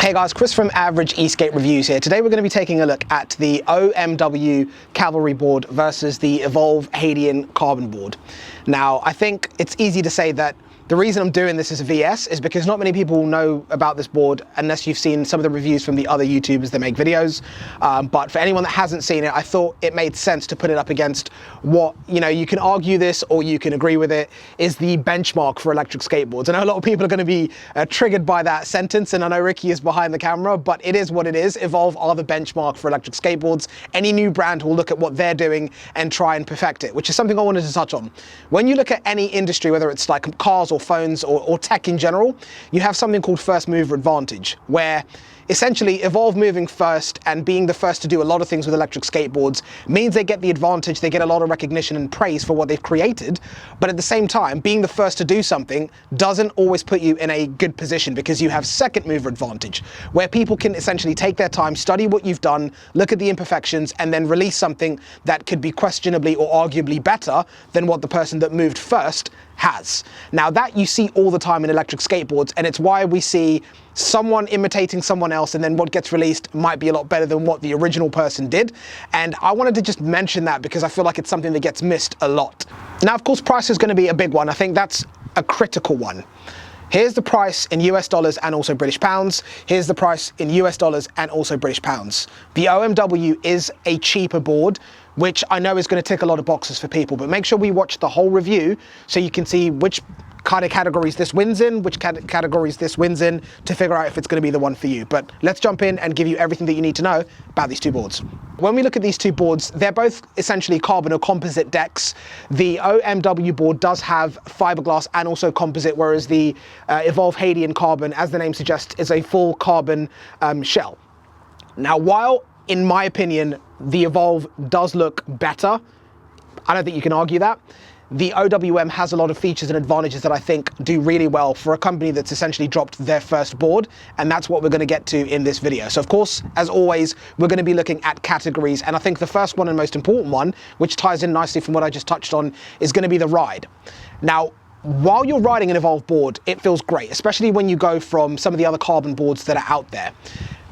Hey guys, Chris from Average eSkate Reviews here. Today we're going to be taking a look at the OMW Cavalry board versus the Evolve Hadean Carbon board. Now, I think it's easy to say that the reason I'm doing this as a VS is because not many people know about this board unless you've seen some of the reviews from the other YouTubers that make videos. But for anyone that hasn't seen it, I thought it made sense to put it up against what, you can argue this or you can agree with it, is the benchmark for electric skateboards. I know a lot of people are going to be triggered by that sentence, and I know Ricky is behind the camera, but it is what it is. Evolve are the benchmark for electric skateboards. Any new brand will look at what they're doing and try and perfect it, which is something I wanted to touch on. When you look at any industry, whether it's like cars or phones or tech in general, you have something called first mover advantage, where essentially Evolve moving first and being the first to do a lot of things with electric skateboards means they get the advantage, they get a lot of recognition and praise for what they've created. But at the same time, being the first to do something doesn't always put you in a good position, because you have second mover advantage, where people can essentially take their time, study what you've done, look at the imperfections, and then release something that could be questionably or arguably better than what the person that moved first has. Now that you see all the time in electric skateboards, and it's why we see someone imitating someone else, and then what gets released might be a lot better than what the original person did. And I wanted to just mention that because I feel like it's something that gets missed a lot. Now, of course, price is going to be a big one. I think that's a critical one. Here's the price in US dollars and also British pounds. Here's the price in US dollars and also British pounds. The OMW is a cheaper board, which I know is going to tick a lot of boxes for people, but make sure we watch the whole review so you can see which kind of categories this wins in, which categories this wins in, to figure out if it's going to be the one for you. But let's jump in and give you everything that you need to know about these two boards. When we look at these two boards, they're both essentially carbon or composite decks. The OMW board does have fiberglass and also composite, whereas the Evolve Hadean Carbon, as the name suggests, is a full carbon shell. Now, while in my opinion the Evolve does look better, I don't think you can argue that, the OWM has a lot of features and advantages that I think do really well for a company that's essentially dropped their first board, and that's what we're going to get to in this video. So of course, as always, we're going to be looking at categories, and I think the first one and most important one, which ties in nicely from what I just touched on, is going to be the ride. Now, while you're riding an Evolve board, it feels great, especially when you go from some of the other carbon boards that are out there.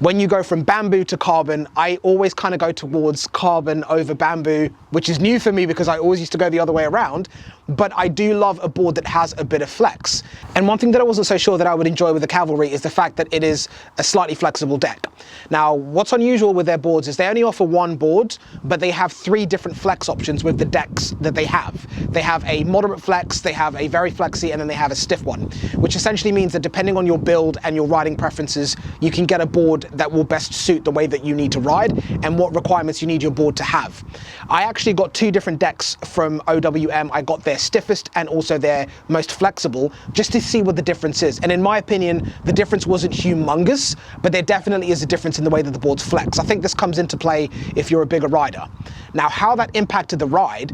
When you go from bamboo to carbon, I always kind of go towards carbon over bamboo, which is new for me because I always used to go the other way around, but I do love a board that has a bit of flex. And one thing that I wasn't so sure that I would enjoy with the Cavalry is the fact that it is a slightly flexible deck. Now, what's unusual with their boards is they only offer one board, but they have three different flex options with the decks that they have. They have a moderate flex, they have a very flexy, and then they have a stiff one, which essentially means that depending on your build and your riding preferences, you can get a board that will best suit the way that you need to ride and what requirements you need your board to have. I actually got two different decks from OWM. I got their stiffest and also their most flexible, just to see what the difference is. And in my opinion, the difference wasn't humongous, but there definitely is a difference in the way that the boards flex. I think this comes into play if you're a bigger rider. Now, how that impacted the ride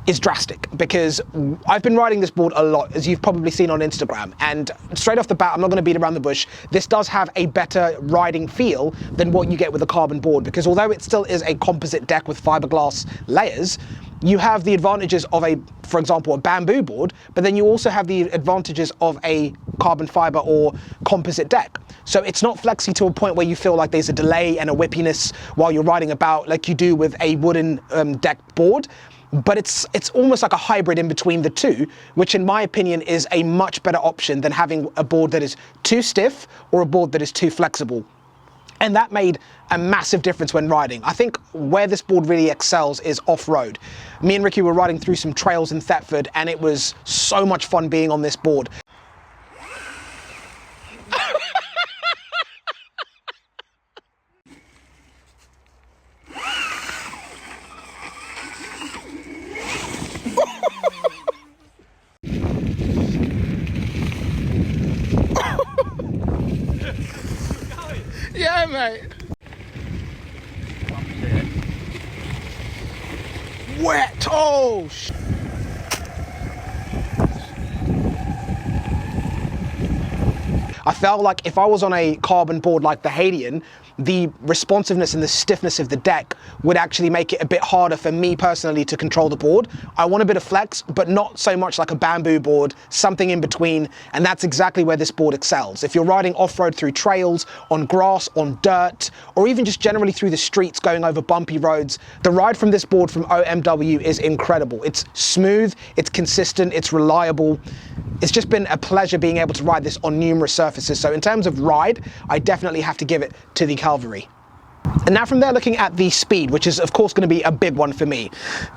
is drastic, because I've been riding this board a lot, as you've probably seen on Instagram, and straight off the bat, I'm not going to beat around the bush, this does have a better riding feel than what you get with a carbon board, because although it still is a composite deck with fiberglass layers, you have the advantages of for example, a bamboo board, but then you also have the advantages of a carbon fiber or composite deck. So it's not flexy to a point where you feel like there's a delay and a whippiness while you're riding about like you do with a wooden deck board. But it's almost like a hybrid in between the two, which in my opinion is a much better option than having a board that is too stiff or a board that is too flexible. And that made a massive difference when riding. I think where this board really excels is off-road. Me and Ricky were riding through some trails in Thetford, and it was so much fun being on this board. Yeah, mate. Wet. Oh, I felt like if I was on a carbon board like the Hadean, the responsiveness and the stiffness of the deck would actually make it a bit harder for me personally to control the board. I want a bit of flex, but not so much like a bamboo board, something in between, and that's exactly where this board excels. If you're riding off-road through trails, on grass, on dirt, or even just generally through the streets going over bumpy roads, the ride from this board from OMW is incredible. It's smooth, it's consistent, it's reliable. It's just been a pleasure being able to ride this on numerous surfaces. So in terms of ride, I definitely have to give it to the Cavalry. And now from there, looking at the speed, which is of course going to be a big one for me.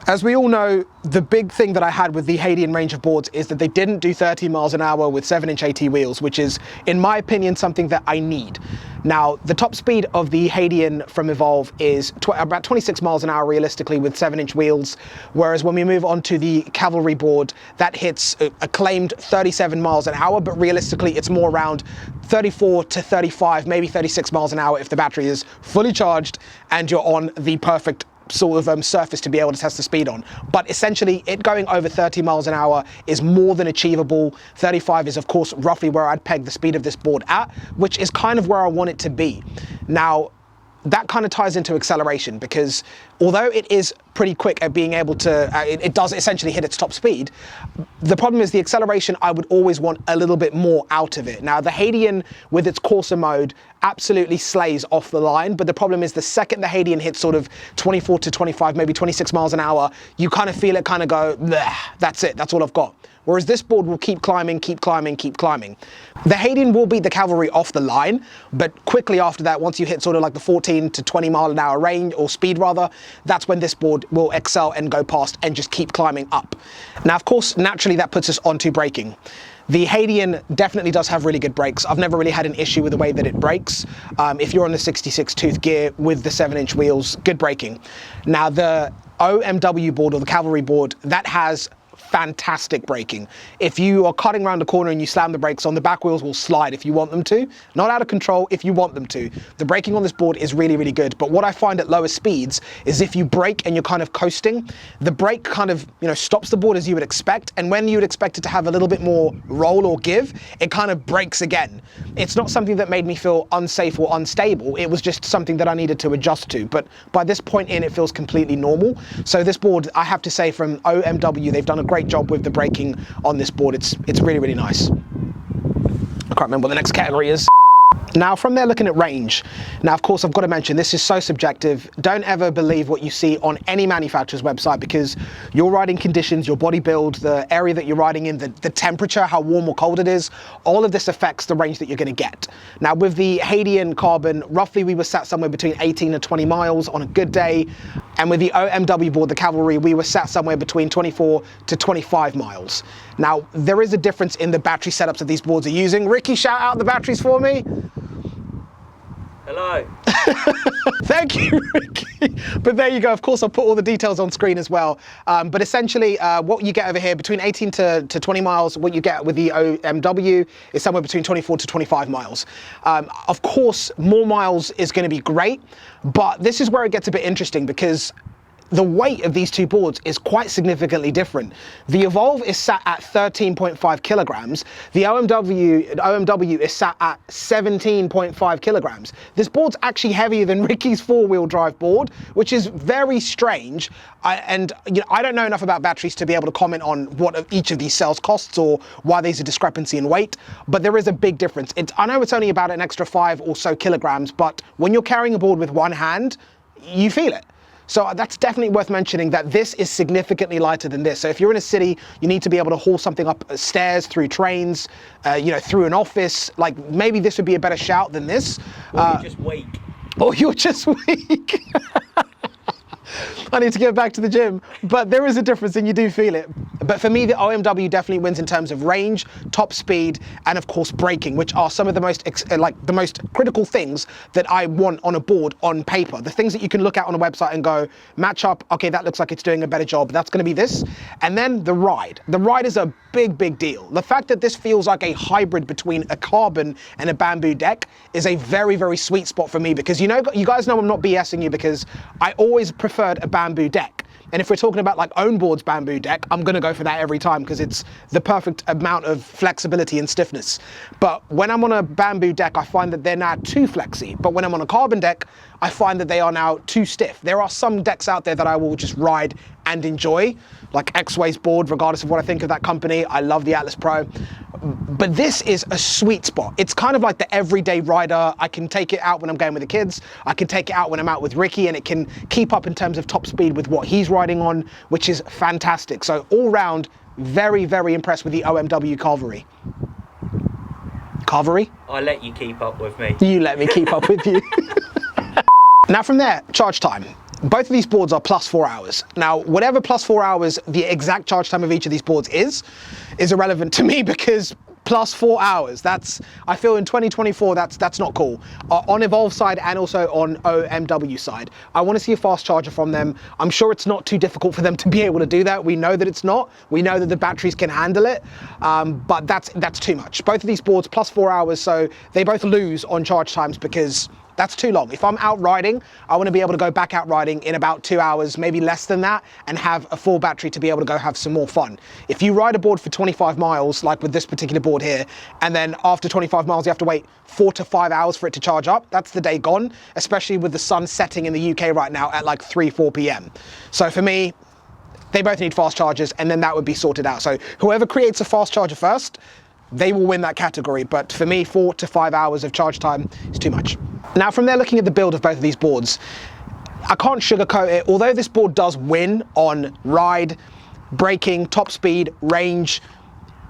As we all know, the big thing that I had with the Hadean range of boards is that they didn't do 30 miles an hour with 7-inch AT wheels, which is, in my opinion, something that I need. Now, the top speed of the Hadean from Evolve is about 26 miles an hour realistically with 7-inch wheels, whereas when we move on to the Cavalry board, that hits a claimed 37 miles an hour, but realistically it's more around 34 to 35, maybe 36 miles an hour if the battery is fully charged and you're on the perfect sort of surface to be able to test the speed on. But essentially it going over 30 miles an hour is more than achievable. 35 is of course roughly where I'd peg the speed of this board at, which is kind of where I want it to be. Now, that kind of ties into acceleration, because although it is pretty quick at being able to, it does essentially hit its top speed, the problem is the acceleration, I would always want a little bit more out of it. Now, the Hadean with its Corsa mode absolutely slays off the line, but the problem is the second the Hadean hits sort of 24 to 25, maybe 26 miles an hour, you kind of feel it kind of go, that's it, that's all I've got. Whereas this board will keep climbing, keep climbing, keep climbing. The Hadean will beat the Cavalry off the line, but quickly after that, once you hit sort of like the 14 to 20 mile an hour range, or speed rather, that's when this board will excel and go past and just keep climbing up. Now, of course, naturally that puts us onto braking. The Hadean definitely does have really good brakes. I've never really had an issue with the way that it brakes. If you're on the 66 tooth gear with the 7-inch wheels, good braking. Now, the OMW board, or the Cavalry board, that has fantastic braking. If you are cutting around a corner and you slam the brakes on, the back wheels will slide if you want them to. Not out of control, if you want them to. The braking on this board is really, really good. But what I find at lower speeds is if you brake and you're kind of coasting, the brake kind of, stops the board as you would expect. And when you would expect it to have a little bit more roll or give, it kind of brakes again. It's not something that made me feel unsafe or unstable. It was just something that I needed to adjust to. But by this point in, it feels completely normal. So this board, I have to say, from OMW, they've done a great job with the braking on this board. It's really, really nice. I can't remember what the next category is. Now, from there, looking at range. Now, of course, I've got to mention, this is so subjective. Don't ever believe what you see on any manufacturer's website, because your riding conditions, your body build, the area that you're riding in, the temperature, how warm or cold it is, all of this affects the range that you're going to get. Now, with the Hadean Carbon, roughly we were sat somewhere between 18 and 20 miles on a good day. And with the OMW board, the Cavalry, we were sat somewhere between 24 to 25 miles. Now, there is a difference in the battery setups that these boards are using. Ricky, shout out the batteries for me. Hello. Thank you, Ricky. But there you go. Of course, I'll put all the details on screen as well. But essentially, what you get over here, between 18 to 20 miles, what you get with the OMW is somewhere between 24 to 25 miles. Of course, more miles is going to be great, but this is where it gets a bit interesting, because the weight of these two boards is quite significantly different. The Evolve is sat at 13.5 kilograms. The OMW is sat at 17.5 kilograms. This board's actually heavier than Ricky's four-wheel drive board, which is very strange. I don't know enough about batteries to be able to comment on what each of these cells costs or why there's a discrepancy in weight, but there is a big difference. I know it's only about an extra 5 or so kilograms, but when you're carrying a board with one hand, you feel it. So that's definitely worth mentioning, that this is significantly lighter than this. So if you're in a city, you need to be able to haul something up stairs, through trains, through an office. Like, maybe this would be a better shout than this. Or you're just weak. Or you're just weak. I need to get back to the gym, but there is a difference and you do feel it. But for me, the OMW definitely wins in terms of range, top speed, and of course braking, which are some of the most critical things that I want on a board on paper. The things that you can look at on a website and go, match up, okay, that looks like it's doing a better job. That's going to be this. And then the ride. The ride is a big deal. The fact that this feels like a hybrid between a carbon and a bamboo deck is a very sweet spot for me, because you guys know I'm not BSing you, because I always preferred a bamboo deck. And if we're talking about like own board's bamboo deck, I'm gonna go for that every time because it's the perfect amount of flexibility and stiffness. But when I'm on a bamboo deck, I find that they're now too flexy. But when I'm on a carbon deck, I find that they are now too stiff. There are some decks out there that I will just ride and enjoy, like X-Way's board, regardless of what I think of that company. I love the Atlas Pro. But this is a sweet spot. It's kind of like the everyday rider. I can take it out when I'm going with the kids. I can take it out when I'm out with Ricky, and it can keep up in terms of top speed with what he's riding on, which is fantastic. So all round, very, very impressed with the OMW Cavalry. Cavalry? I let you keep up with me. You let me keep up with you. Now from there, charge time. Both of these boards are +4 hours. Now, whatever +4 hours the exact charge time of each of these boards is irrelevant to me because +4 hours, I feel in 2024, that's not cool. On Evolve side and also on OMW side, I want to see a fast charger from them. I'm sure it's not too difficult for them to be able to do that. We know that it's not. We know that the batteries can handle it, but that's too much. Both of these boards +4 hours, so they both lose on charge times because that's too long. If I'm out riding, I want to be able to go back out riding in about 2 hours, maybe less than that, and have a full battery to be able to go have some more fun. If you ride a board for 25 miles, like with this particular board here, and then after 25 miles, you have to wait 4 to 5 hours for it to charge up, that's the day gone, especially with the sun setting in the UK right now at like 3-4 p.m. So for me, they both need fast chargers, and then that would be sorted out. So whoever creates a fast charger first, they will win that category. But for me, 4 to 5 hours of charge time is too much. Now from there, looking at the build of both of these boards, I can't sugarcoat it. Although this board does win on ride, braking, top speed, range,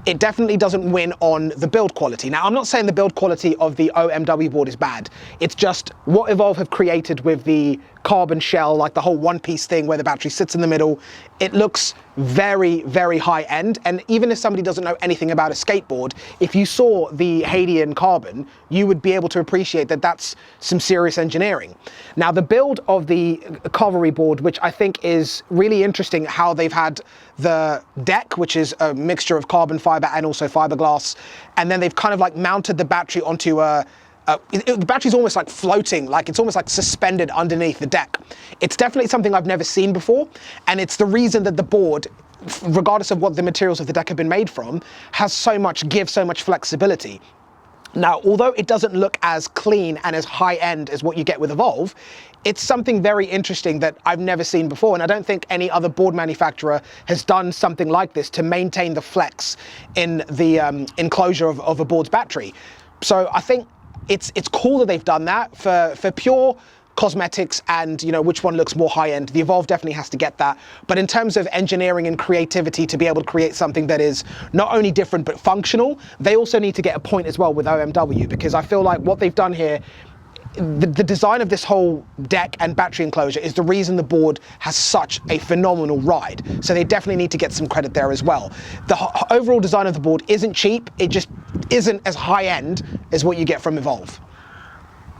it definitely doesn't win on the build quality. Now, I'm not saying the build quality of the OMW board is bad. It's just what Evolve have created with the carbon shell, like the whole one-piece thing where the battery sits in the middle. It looks very, very high-end. And even if somebody doesn't know anything about a skateboard, if you saw the Hadean Carbon, you would be able to appreciate that that's some serious engineering. Now, the build of the Cavalry board, which I think is really interesting, how they've had the deck, which is a mixture of carbon fiber and also fiberglass, and then they've kind of like mounted the battery onto the battery's almost like floating, like it's almost like suspended underneath the deck. It's definitely something I've never seen before, and it's the reason that the board, regardless of what the materials of the deck have been made from, has so much flexibility. Now, although it doesn't look as clean and as high-end as what you get with Evolve, it's something very interesting that I've never seen before, and I don't think any other board manufacturer has done something like this to maintain the flex in the enclosure of a board's battery. So I think it's cool that they've done that. For pure cosmetics and, you know, which one looks more high-end, the Evolve definitely has to get that. But in terms of engineering and creativity to be able to create something that is not only different but functional, they also need to get a point as well with OMW, because I feel like what they've done here, the design of this whole deck and battery enclosure is the reason the board has such a phenomenal ride. So they definitely need to get some credit there as well. The overall design of the board isn't cheap. It just isn't as high-end as what you get from Evolve.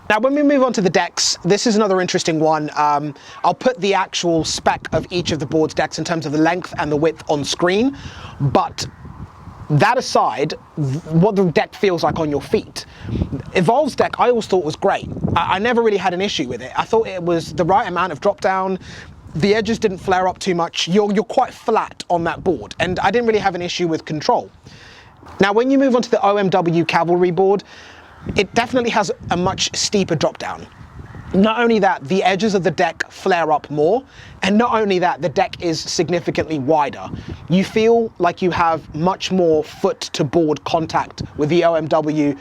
Now, when we move on to the decks, this is another interesting one. I'll put the actual spec of each of the board's decks in terms of the length and the width on screen, but that aside, what the deck feels like on your feet. Evolve's deck I always thought was great. I never really had an issue with it. I thought it was the right amount of drop down. The edges didn't flare up too much. You're quite flat on that board, and I didn't really have an issue with control. Now, when you move on to the OMW Cavalry board, it definitely has a much steeper drop down. Not only that, the edges of the deck flare up more, and not only that, the deck is significantly wider. You feel like you have much more foot to board contact with the OMW,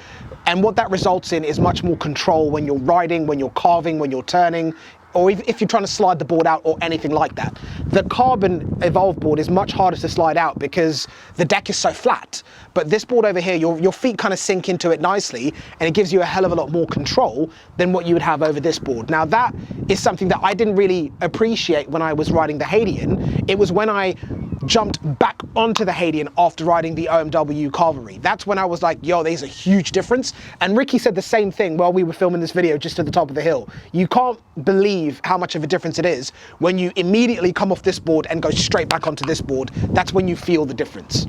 and what that results in is much more control when you're riding, when you're carving, when you're turning, or if you're trying to slide the board out or anything like that. The carbon Evolve board is much harder to slide out because the deck is so flat. But this board over here, your feet kind of sink into it nicely, and it gives you a hell of a lot more control than what you would have over this board. Now, that is something that I didn't really appreciate when I was riding the Hadean. It was when I jumped back onto the Hadean after riding the OMW Cavalry. That's when I was like, yo, there's a huge difference. And Ricky said the same thing while we were filming this video just at the top of the hill. You can't believe how much of a difference it is when you immediately come off this board and go straight back onto this board. That's when you feel the difference.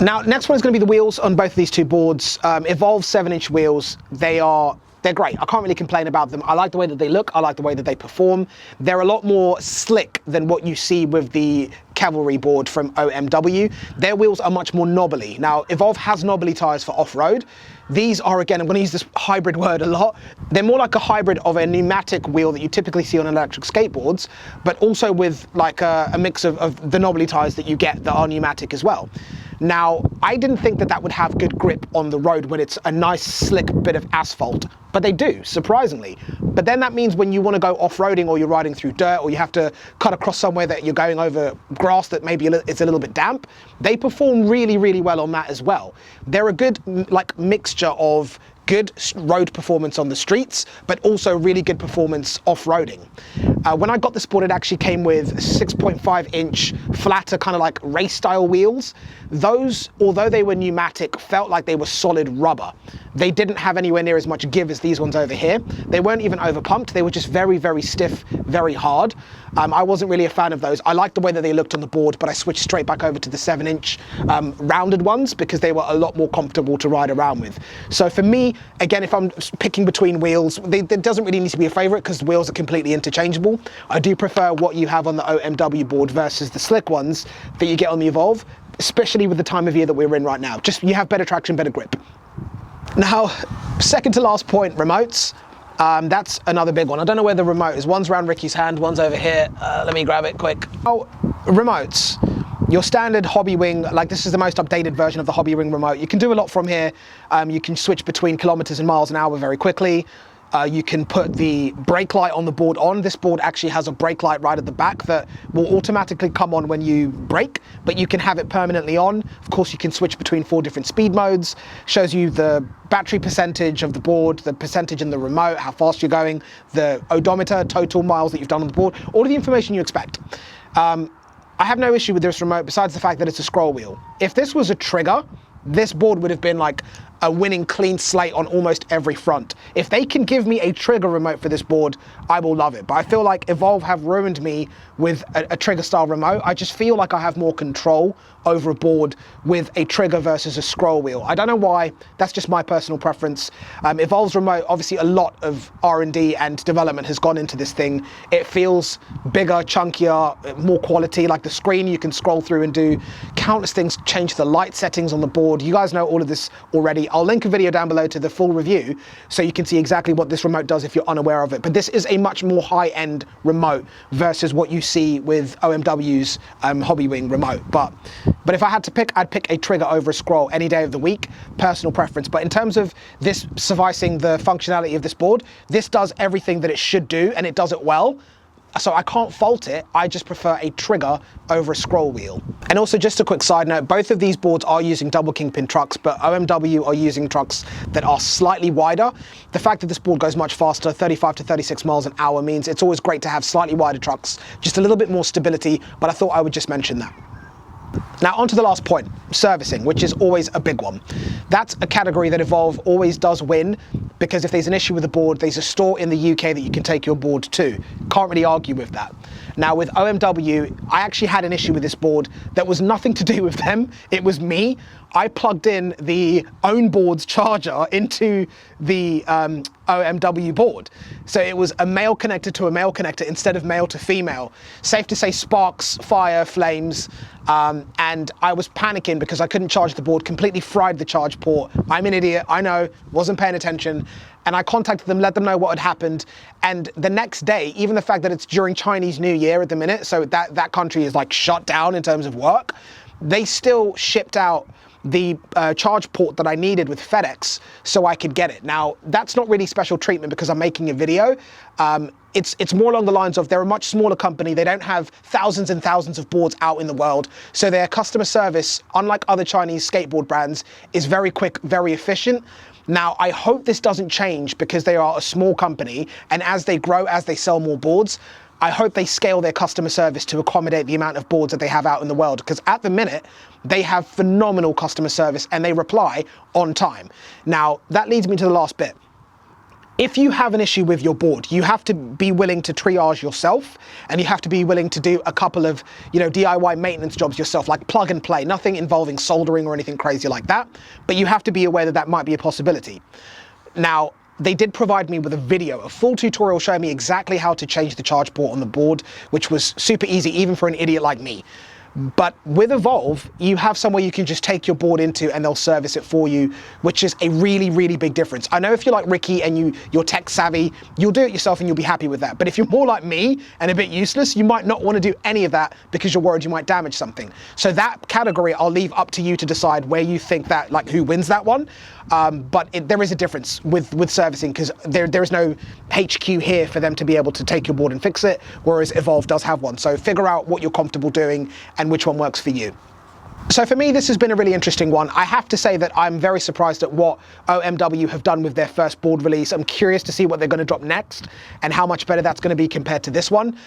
Now, next one is going to be the wheels on both of these two boards. Evolve 7-inch wheels. They are they're great. I can't really complain about them. I like the way that they look. I like the way that they perform. They're a lot more slick than what you see with the Cavalry board from OMW. Their wheels are much more knobbly. Now, Evolve has knobbly tires for off-road. These are, again, I'm going to use this hybrid word a lot. They're more like a hybrid of a pneumatic wheel that you typically see on electric skateboards, but also with like a mix of the knobbly tires that you get that are pneumatic as well. Now, I didn't think that that would have good grip on the road when it's a nice slick bit of asphalt, but they do, surprisingly. But then that means when you want to go off-roading or you're riding through dirt or you have to cut across somewhere that you're going over grass that maybe it's a little bit damp, they perform really, really well on that as well. They're a good like mixture of good road performance on the streets, but also really good performance off-roading. When I got this board, it actually came with 6.5-inch flatter kind of like race style wheels. Those, although they were pneumatic, felt like they were solid rubber. They didn't have anywhere near as much give as these ones over here. They weren't even over pumped. They were just very, very stiff, very hard. I wasn't really a fan of those. I liked the way that they looked on the board, but I switched straight back over to the 7-inch rounded ones because they were a lot more comfortable to ride around with. So for me, again, if I'm picking between wheels, there doesn't really need to be a favorite because the wheels are completely interchangeable. I do prefer what you have on the OMW board versus the slick ones that you get on the Evolve, especially with the time of year that we're in right now. Just you have better traction, better grip. Now, second to last point, remotes. That's another big one. I don't know where the remote is. One's around Ricky's hand, one's over here. Let me grab it quick. Oh, remotes. Your standard Hobbywing, like this is the most updated version of the Hobbywing remote. You can do a lot from here. You can switch between kilometers and miles an hour very quickly. You can put the brake light on the board on. This board actually has a brake light right at the back that will automatically come on when you brake, but you can have it permanently on. Of course, you can switch between 4 different speed modes. Shows you the battery percentage of the board, the percentage in the remote, how fast you're going, the odometer, total miles that you've done on the board, all of the information you expect. I have no issue with this remote besides the fact that it's a scroll wheel. If this was a trigger, this board would have been like a winning clean slate on almost every front. If they can give me a trigger remote for this board, I will love it. But I feel like Evolve have ruined me with a trigger style remote. I just feel like I have more control over a board with a trigger versus a scroll wheel. I don't know why, that's just my personal preference. Evolve's remote, obviously a lot of R&D and development has gone into this thing. It feels bigger, chunkier, more quality, like the screen you can scroll through and do countless things, change the light settings on the board. You guys know all of this already. I'll link a video down below to the full review so you can see exactly what this remote does if you're unaware of it. But this is a much more high-end remote versus what you see with OMW's Hobbywing remote. But if I had to pick, I'd pick a trigger over a scroll any day of the week, personal preference. But in terms of this sufficing the functionality of this board, this does everything that it should do and it does it well. So I can't fault it, I just prefer a trigger over a scroll wheel. And also just a quick side note, both of these boards are using double kingpin trucks, but OMW are using trucks that are slightly wider. The fact that this board goes much faster, 35 to 36 miles an hour, means it's always great to have slightly wider trucks, just a little bit more stability, but I thought I would just mention that. Now on to the last point, servicing, which is always a big one. That's a category that Evolve always does win, because if there's an issue with the board, there's a store in the UK that you can take your board to. Can't really argue with that. Now with OMW, I actually had an issue with this board that was nothing to do with them, it was me. I plugged in the own board's charger into the OMW board. So it was a male connector to a male connector instead of male to female. Safe to say sparks, fire, flames, and I was panicking because I couldn't charge the board, completely fried the charge port. I'm an idiot, I know, wasn't paying attention. And I contacted them, let them know what had happened. And the next day, even the fact that it's during Chinese New Year at the minute, so that country is like shut down in terms of work, they still shipped out the charge port that I needed with FedEx so I could get it. Now, that's not really special treatment because I'm making a video. It's more along the lines of they're a much smaller company. They don't have thousands and thousands of boards out in the world. So their customer service, unlike other Chinese skateboard brands, is very quick, very efficient. Now, I hope this doesn't change because they are a small company, and as they grow, as they sell more boards, I hope they scale their customer service to accommodate the amount of boards that they have out in the world, because at the minute, they have phenomenal customer service and they reply on time. Now, that leads me to the last bit. If you have an issue with your board, you have to be willing to triage yourself, and you have to be willing to do a couple of, DIY maintenance jobs yourself, like plug and play, nothing involving soldering or anything crazy like that, but you have to be aware that that might be a possibility. Now, they did provide me with a video, a full tutorial showing me exactly how to change the charge port on the board, which was super easy even for an idiot like me. But with Evolve, you have somewhere you can just take your board into and they'll service it for you, which is a really, really big difference. I know if you're like Ricky and you're tech savvy, you'll do it yourself and you'll be happy with that. But if you're more like me and a bit useless, you might not want to do any of that because you're worried you might damage something. So that category, I'll leave up to you to decide where you think that, like who wins that one. But there is a difference with servicing because there is no HQ here for them to be able to take your board and fix it, whereas Evolve does have one. So figure out what you're comfortable doing and which one works for you. So for me, this has been a really interesting one. I have to say that I'm very surprised at what OMW have done with their first board release. I'm curious to see what they're going to drop next and how much better that's going to be compared to this one.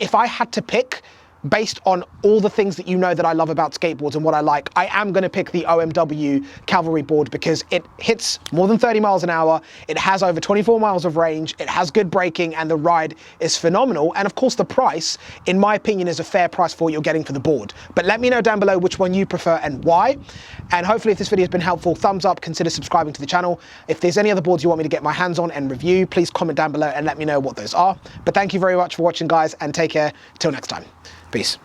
If I had to pick, based on all the things that you know that I love about skateboards and what I like, I am going to pick the OMW Cavalry board because it hits more than 30 miles an hour, it has over 24 miles of range, it has good braking, and the ride is phenomenal. And of course the price, in my opinion, is a fair price for what you're getting for the board. But let me know down below which one you prefer and why. And hopefully if this video has been helpful, thumbs up, consider subscribing to the channel. If there's any other boards you want me to get my hands on and review, please comment down below and let me know what those are. But thank you very much for watching, guys, and take care. Till next time. Peace.